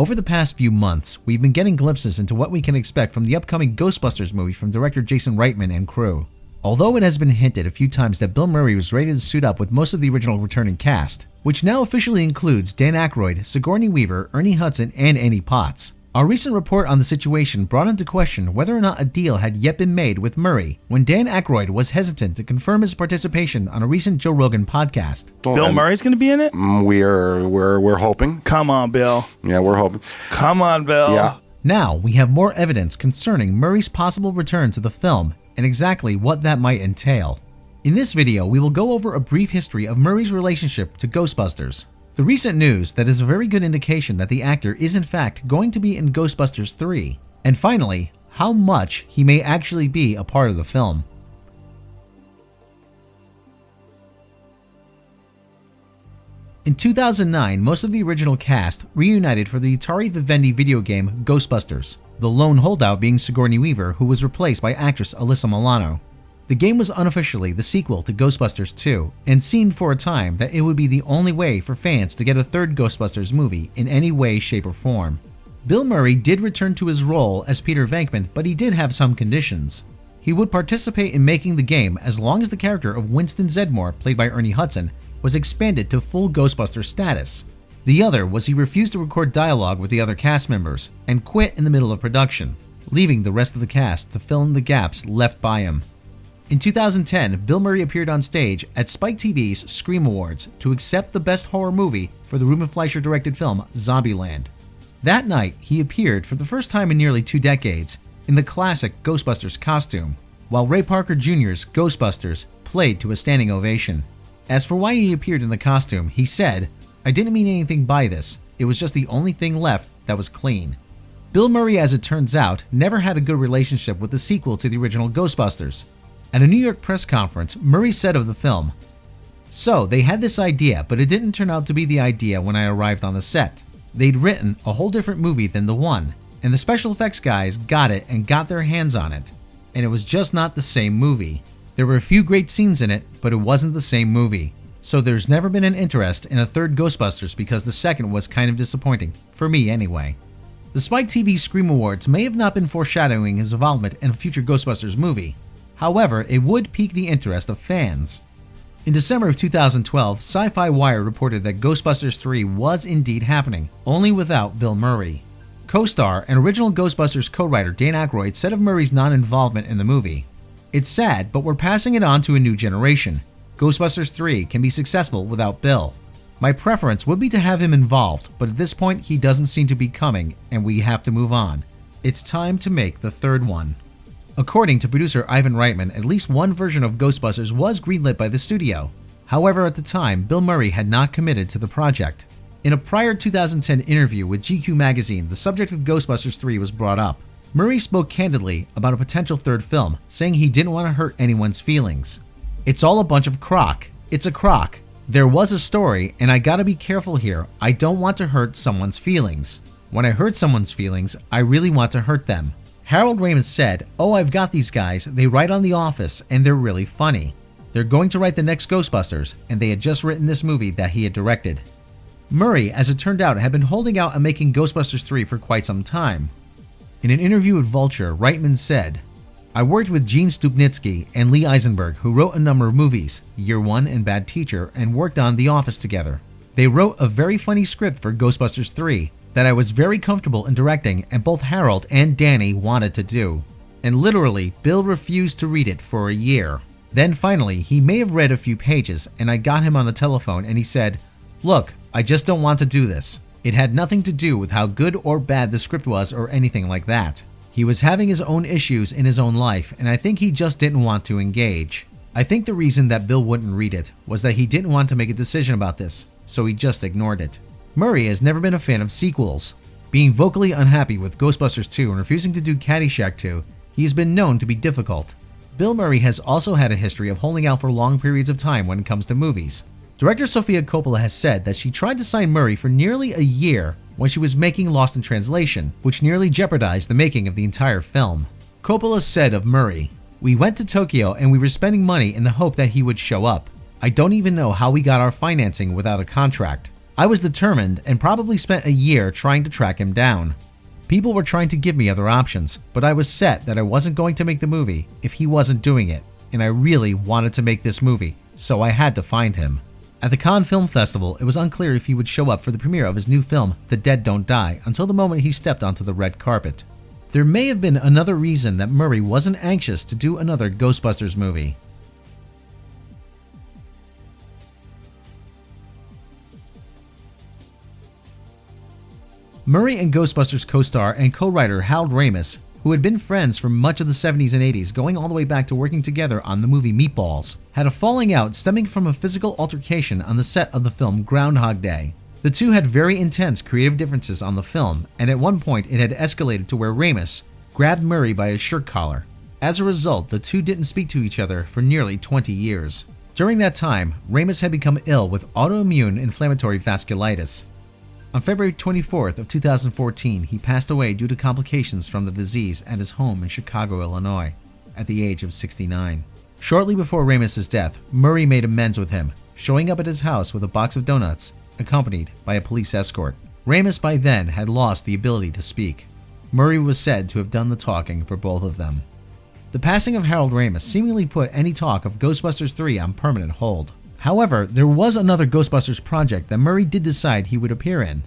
Over the past few months, we've been getting glimpses into what we can expect from the upcoming Ghostbusters movie from director Jason Reitman and crew. Although it has been hinted a few times that Bill Murray was ready to suit up with most of the original returning cast, which now officially includes Dan Aykroyd, Sigourney Weaver, Ernie Hudson, and Annie Potts, our recent report on the situation brought into question whether or not a deal had yet been made with Murray when Dan Aykroyd was hesitant to confirm his participation on a recent Joe Rogan podcast. Bill Murray's going to be in it? We're hoping. Come on, Bill. Yeah, we're hoping. Come on, Bill. Yeah. Now we have more evidence concerning Murray's possible return to the film and exactly what that might entail. In this video, we will go over a brief history of Murray's relationship to Ghostbusters. The recent news that is a very good indication that the actor is in fact going to be in Ghostbusters 3, and finally, how much he may actually be a part of the film. In 2009, most of the original cast reunited for the Atari Vivendi video game Ghostbusters, the lone holdout being Sigourney Weaver, who was replaced by actress Alyssa Milano. The game was unofficially the sequel to Ghostbusters 2, and seemed for a time that it would be the only way for fans to get a third Ghostbusters movie in any way, shape, or form. Bill Murray did return to his role as Peter Venkman, but he did have some conditions. He would participate in making the game as long as the character of Winston Zeddemore, played by Ernie Hudson, was expanded to full Ghostbuster status. The other was he refused to record dialogue with the other cast members, and quit in the middle of production, leaving the rest of the cast to fill in the gaps left by him. In 2010, Bill Murray appeared on stage at Spike TV's Scream Awards to accept the Best Horror Movie for the Ruben Fleischer-directed film Zombieland. That night, he appeared for the first time in nearly 2 decades in the classic Ghostbusters costume, while Ray Parker Jr.'s Ghostbusters played to a standing ovation. As for why he appeared in the costume, he said, "I didn't mean anything by this, it was just the only thing left that was clean." Bill Murray, as it turns out, never had a good relationship with the sequel to the original Ghostbusters. At a New York press conference, Murray said of the film, "So, they had this idea, but it didn't turn out to be the idea when I arrived on the set. They'd written a whole different movie than the one, and the special effects guys got it and got their hands on it, and it was just not the same movie. There were a few great scenes in it, but it wasn't the same movie. So there's never been an interest in a third Ghostbusters because the second was kind of disappointing, for me anyway." The Spike TV Scream Awards may have not been foreshadowing his involvement in a future Ghostbusters movie. However, it would pique the interest of fans. In December of 2012, Sci-Fi Wire reported that Ghostbusters 3 was indeed happening, only without Bill Murray. Co-star and original Ghostbusters co-writer Dan Aykroyd said of Murray's non-involvement in the movie, "It's sad, but we're passing it on to a new generation. Ghostbusters 3 can be successful without Bill. My preference would be to have him involved, but at this point he doesn't seem to be coming and we have to move on. It's time to make the third one." According to producer Ivan Reitman, at least one version of Ghostbusters was greenlit by the studio. However, at the time, Bill Murray had not committed to the project. In a prior 2010 interview with GQ magazine, the subject of Ghostbusters 3 was brought up. Murray spoke candidly about a potential third film, saying he didn't want to hurt anyone's feelings. "It's all a bunch of crock. It's a crock. There was a story, and I gotta be careful here. I don't want to hurt someone's feelings. When I hurt someone's feelings, I really want to hurt them." Harold Ramis said, "Oh, I've got these guys. They write on The Office, and they're really funny. They're going to write the next Ghostbusters, and they had just written this movie that he had directed." Murray, as it turned out, had been holding out on making Ghostbusters 3 for quite some time. In an interview with Vulture, Reitman said, "I worked with Gene Stupnitsky and Lee Eisenberg, who wrote a number of movies, Year One and Bad Teacher, and worked on The Office together. They wrote a very funny script for Ghostbusters 3 that I was very comfortable in directing, and both Harold and Danny wanted to do. And literally, Bill refused to read it for a year. Then finally, he may have read a few pages, and I got him on the telephone and he said, 'Look, I just don't want to do this.' It had nothing to do with how good or bad the script was or anything like that. He was having his own issues in his own life, and I think he just didn't want to engage. I think the reason that Bill wouldn't read it was that he didn't want to make a decision about this, so he just ignored it." Murray has never been a fan of sequels. Being vocally unhappy with Ghostbusters 2 and refusing to do Caddyshack 2, he has been known to be difficult. Bill Murray has also had a history of holding out for long periods of time when it comes to movies. Director Sofia Coppola has said that she tried to sign Murray for nearly a year when she was making Lost in Translation, which nearly jeopardized the making of the entire film. Coppola said of Murray, "We went to Tokyo and we were spending money in the hope that he would show up. I don't even know how we got our financing without a contract. I was determined and probably spent a year trying to track him down. People were trying to give me other options, but I was set that I wasn't going to make the movie if he wasn't doing it, and I really wanted to make this movie, so I had to find him. At the Cannes Film Festival, it was unclear if he would show up for the premiere of his new film, The Dead Don't Die, until the moment he stepped onto the red carpet. There may have been another reason that Murray wasn't anxious to do another Ghostbusters movie. Murray and Ghostbusters co-star and co-writer Hal Ramos, who had been friends for much of the 70s and 80s, going all the way back to working together on the movie Meatballs, had a falling out stemming from a physical altercation on the set of the film Groundhog Day. The two had very intense creative differences on the film, and at one point it had escalated to where Ramos grabbed Murray by his shirt collar. As a result, the two didn't speak to each other for nearly 20 years. During that time, Ramos had become ill with autoimmune inflammatory vasculitis. On February 24th of 2014, he passed away due to complications from the disease at his home in Chicago, Illinois, at the age of 69. Shortly before Ramos' death, Murray made amends with him, showing up at his house with a box of donuts, accompanied by a police escort. Ramos by then had lost the ability to speak. Murray was said to have done the talking for both of them. The passing of Harold Ramis seemingly put any talk of Ghostbusters 3 on permanent hold. However, there was another Ghostbusters project that Murray did decide he would appear in.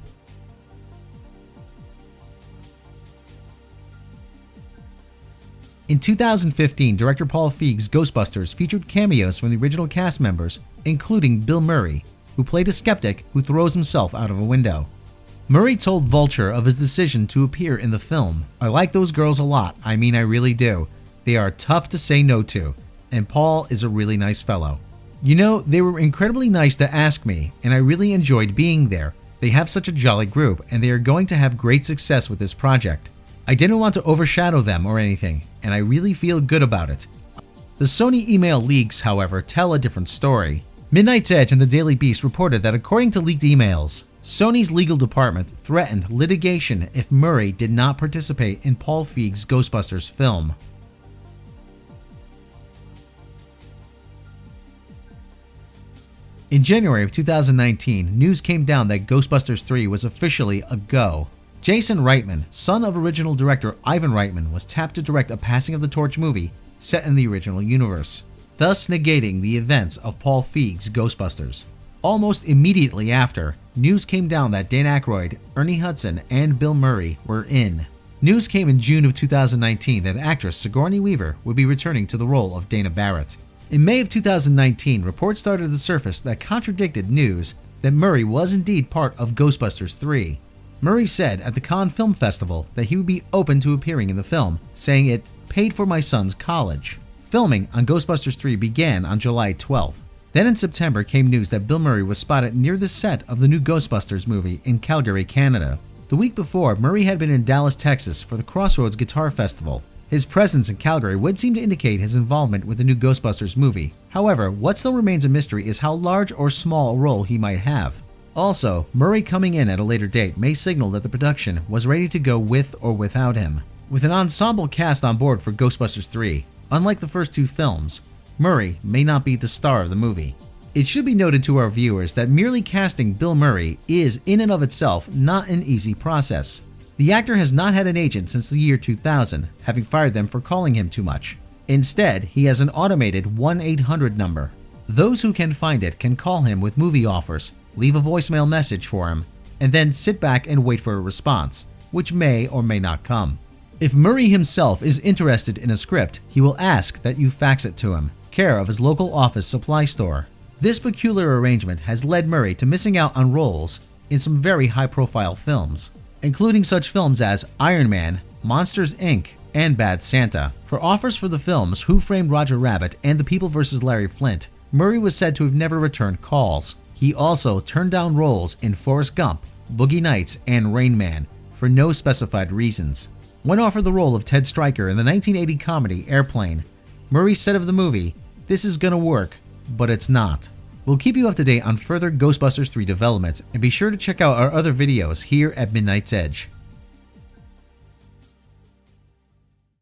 In 2015, director Paul Feig's Ghostbusters featured cameos from the original cast members, including Bill Murray, who played a skeptic who throws himself out of a window. Murray told Vulture of his decision to appear in the film. "I like those girls a lot, I mean I really do. They are tough to say no to, and Paul is a really nice fellow. You know, they were incredibly nice to ask me, and I really enjoyed being there. They have such a jolly group, and they are going to have great success with this project. I didn't want to overshadow them or anything, and I really feel good about it." The Sony email leaks, however, tell a different story. Midnight's Edge and the Daily Beast reported that according to leaked emails, Sony's legal department threatened litigation if Murray did not participate in Paul Feig's Ghostbusters film. In January of 2019, news came down that Ghostbusters 3 was officially a go. Jason Reitman, son of original director Ivan Reitman, was tapped to direct a Passing of the Torch movie set in the original universe, thus negating the events of Paul Feig's Ghostbusters. Almost immediately after, news came down that Dan Aykroyd, Ernie Hudson, and Bill Murray were in. News came in June of 2019 that actress Sigourney Weaver would be returning to the role of Dana Barrett. In May of 2019, reports started to surface that contradicted news that Murray was indeed part of Ghostbusters 3. Murray said at the Cannes Film Festival that he would be open to appearing in the film, saying it paid for my son's college. Filming on Ghostbusters 3 began on July 12th. Then in September came news that Bill Murray was spotted near the set of the new Ghostbusters movie in Calgary, Canada. The week before, Murray had been in Dallas, Texas for the Crossroads Guitar Festival. His presence in Calgary would seem to indicate his involvement with the new Ghostbusters movie. However, what still remains a mystery is how large or small a role he might have. Also, Murray coming in at a later date may signal that the production was ready to go with or without him. With an ensemble cast on board for Ghostbusters 3, unlike the first two films, Murray may not be the star of the movie. It should be noted to our viewers that merely casting Bill Murray is in and of itself not an easy process. The actor has not had an agent since the year 2000, having fired them for calling him too much. Instead, he has an automated 1-800 number. Those who can find it can call him with movie offers, leave a voicemail message for him, and then sit back and wait for a response, which may or may not come. If Murray himself is interested in a script, he will ask that you fax it to him, care of his local office supply store. This peculiar arrangement has led Murray to missing out on roles in some very high-profile films, including such films as Iron Man, Monsters, Inc., and Bad Santa. For offers for the films Who Framed Roger Rabbit and The People vs. Larry Flint, Murray was said to have never returned calls. He also turned down roles in Forrest Gump, Boogie Nights, and Rain Man for no specified reasons. When offered the role of Ted Stryker in the 1980 comedy Airplane, Murray said of the movie, "This is gonna work, but it's not." We'll keep you up to date on further Ghostbusters 3 developments, and be sure to check out our other videos here at Midnight's Edge.